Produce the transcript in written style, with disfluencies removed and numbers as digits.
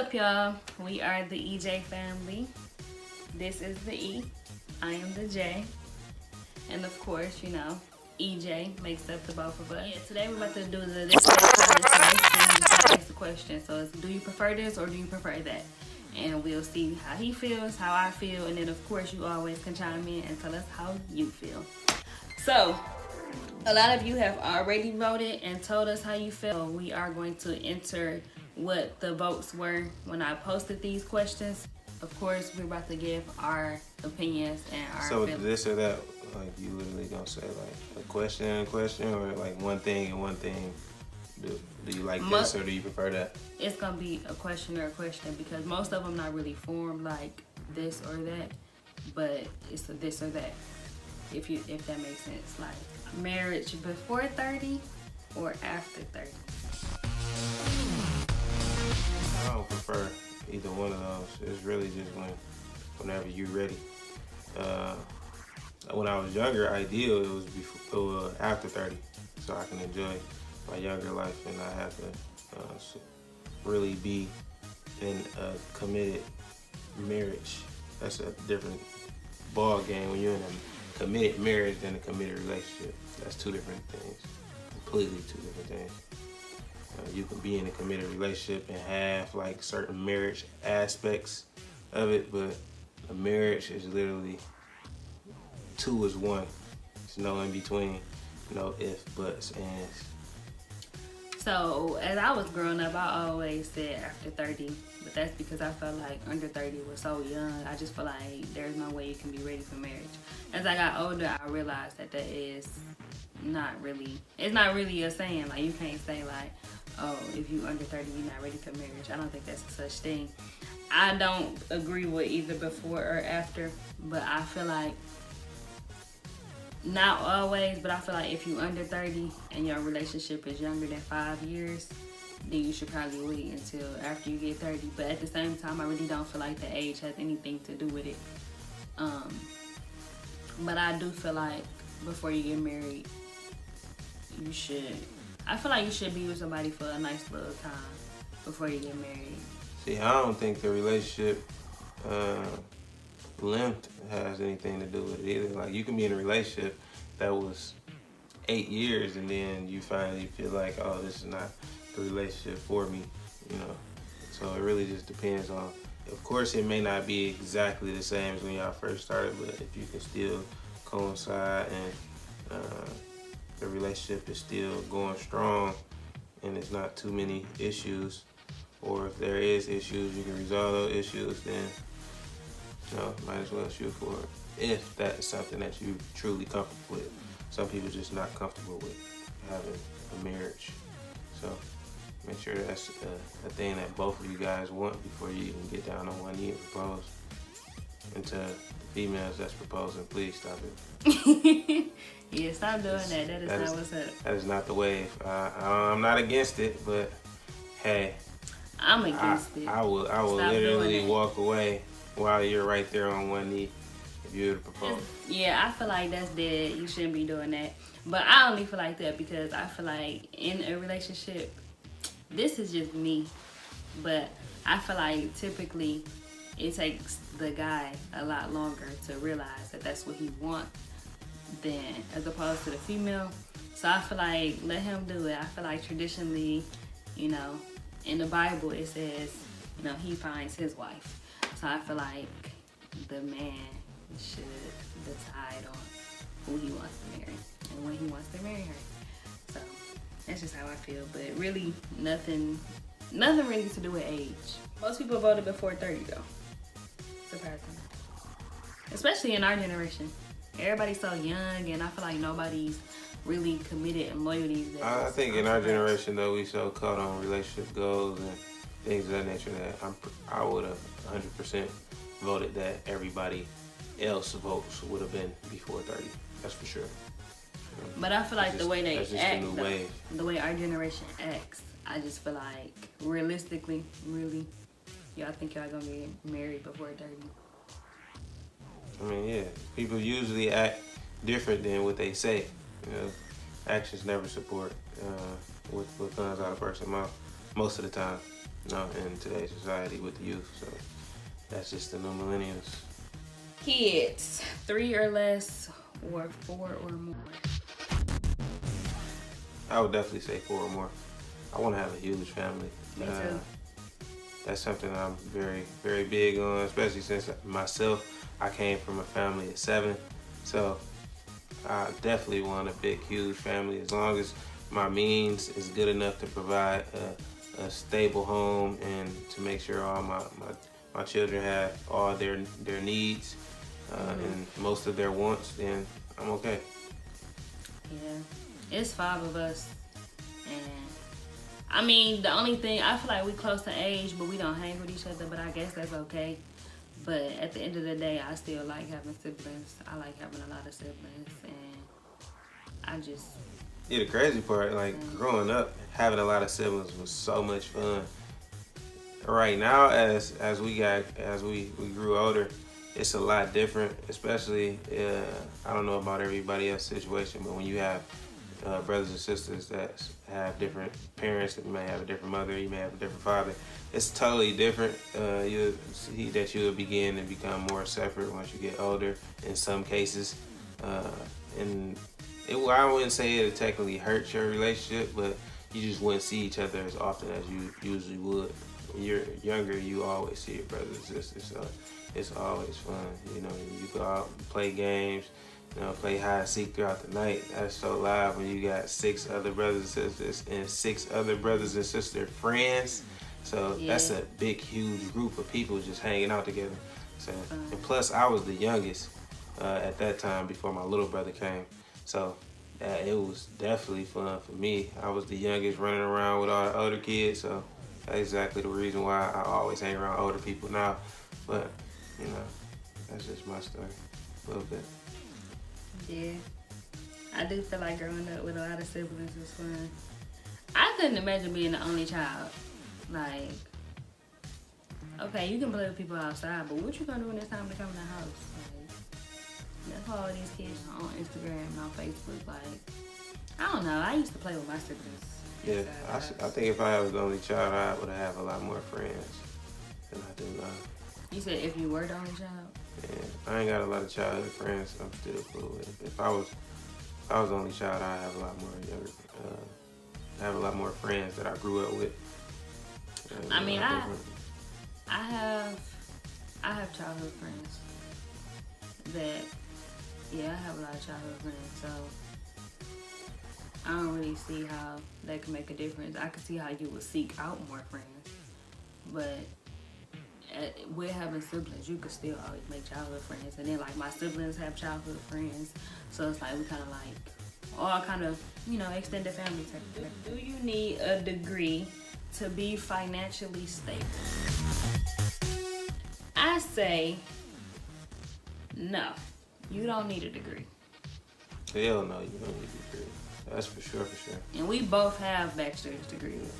up, y'all? We are the EJ family. This is the E. I am the J. And of course, you know, EJ makes up the both of us. Yeah, today we're about to do the question. So it's, do you prefer this or do you prefer that? And we'll see how he feels, how I feel, and then of course you always can chime in and tell us how you feel. So a lot of you have already voted and told us how you feel. We are going to enter what the votes were when I posted these questions. Of course, we're about to give our opinions and our So feelings. this or that, like you literally gonna say like a question, or like one thing and one thing. Do you like this or do you prefer that? It's gonna be a question or a question because most of them not really formed like this or that, but it's a this or that. If that makes sense, like marriage before 30 or after 30. I don't prefer either one of those. It's really just whenever you're ready. When I was younger, ideal it was before after 30, so I can enjoy my younger life and not have to really be in a committed marriage. That's a different ball game when you're in a committed marriage than a committed relationship. That's two different things, completely two different things. You can be in a committed relationship and have like certain marriage aspects of it, but a marriage is literally two is one. There's no in between, no ifs, buts, ands. So as I was growing up, I always said after 30, but that's because I felt like under 30 was so young. I just feel like there's no way you can be ready for marriage. As I got older, I realized that it's not really a saying. Like you can't say like, oh, if you under 30, you're not ready for marriage. I don't think that's a such thing. I don't agree with either before or after, but I feel like not always, but I feel like if you under 30 and your relationship is younger than 5 years, then you should probably wait until after you get 30. But at the same time, I really don't feel like the age has anything to do with it. But I do feel like before you get married, I feel like you should be with somebody for a nice little time before you get married. See, I don't think the relationship length has anything to do with it either. Like you can be in a relationship that was 8 years and then you finally feel like, oh, this is not the relationship for me, you know. So it really just depends on, of course it may not be exactly the same as when y'all first started, but if you can still coincide and the relationship is still going strong and there's not too many issues, or if there is issues, you can resolve those issues, then might as well shoot for it. If that is something that you're truly comfortable with. Some people just not comfortable with having a marriage. So make sure that's a thing that both of you guys want before you even get down on one knee and propose. And to the females that's proposing, please stop it. Yeah, stop doing that. That is not what's up. That is not the wave. I'm not against it, but hey, I'm against it. I will literally walk away while you're right there on one knee if you were to propose. Yeah, I feel like that's dead. You shouldn't be doing that. But I only feel like that because I feel like in a relationship, this is just me, but I feel like typically it takes the guy a lot longer to realize that that's what he wants than as opposed to the female. So I feel like let him do it. I feel like traditionally, you know, in the Bible it says, you know, he finds his wife. So I feel like the man should decide on who he wants to marry and when he wants to marry her. So that's just how I feel. But really, nothing really to do with age. Most people voted before 30 though. Surprisingly. Especially in our generation. Everybody's so young and I feel like nobody's really committed and loyal these days. I think in our generation though, we so caught on relationship goals and things of that nature that I would have 100% voted that everybody else votes would have been before 30. That's for sure. But I feel like the way they act, the way our generation acts, I just feel like realistically, really, y'all think y'all gonna get married before 30? I mean, yeah, people usually act different than what they say. You know, actions never support what comes out of a person's mouth most of the time. in today's society with the youth. So that's just the new millennials. Kids, 3 or less or 4 or more? I would definitely say 4 or more. I want to have a huge family. Me too. That's something I'm very, very big on, especially since myself, I came from a family of 7. So I definitely want a big, huge family, as long as my means is good enough to provide a stable home and to make sure all my children have all their needs and most of their wants, then I'm okay. Yeah, it's 5 of us, and I mean, the only thing, I feel like we close to age, but we don't hang with each other, but I guess that's okay. But at the end of the day, I still like having siblings. I like having a lot of siblings, and I just... Yeah, the crazy part, like growing up, having a lot of siblings was so much fun. Right now, as we grew older, it's a lot different. Especially, I don't know about everybody else's situation, but when you have brothers and sisters that have different parents, that you may have a different mother, you may have a different father, it's totally different. You'll see that you'll begin to become more separate once you get older in some cases. And I wouldn't say it technically hurts your relationship, but you just wouldn't see each other as often as you usually would. When you're younger, you always see your brothers and sisters, so it's always fun. You know, you go out and play games, you know, play hide and seek throughout the night. That's so live when you got 6 other brothers and sisters and 6 other brothers and sister friends. So that's a big, huge group of people just hanging out together. So, and plus I was the youngest at that time before my little brother came. So it was definitely fun for me. I was the youngest running around with all the older kids, so that's exactly the reason why I always hang around older people now. But, you know, that's just my story a little bit. Yeah, I do feel like growing up with a lot of siblings was fun. I couldn't imagine being the only child. Like, okay, you can play with people outside, but what you gonna do when it's time to come in the house? Like, that's why all these kids on Instagram and on Facebook. Like, I don't know. I used to play with my siblings. Yeah, I think if I was the only child, I would have a lot more friends than I do now. You said if you were the only child? Yeah, I ain't got a lot of childhood friends I'm still cool with. If I was the only child, I'd have a lot more have a lot more friends that I grew up with. I mean, I have childhood friends that, yeah, I have a lot of childhood friends, so I don't really see how that can make a difference. I could see how you would seek out more friends, but with having siblings, you could still always make childhood friends. And then, like, my siblings have childhood friends, so it's like we kind of like all kind of, you know, extended family type of thing. Do you need a degree to be financially stable? I say no. You don't need a degree. Hell no, you don't need a degree. That's for sure, for sure. And we both have bachelor's degrees.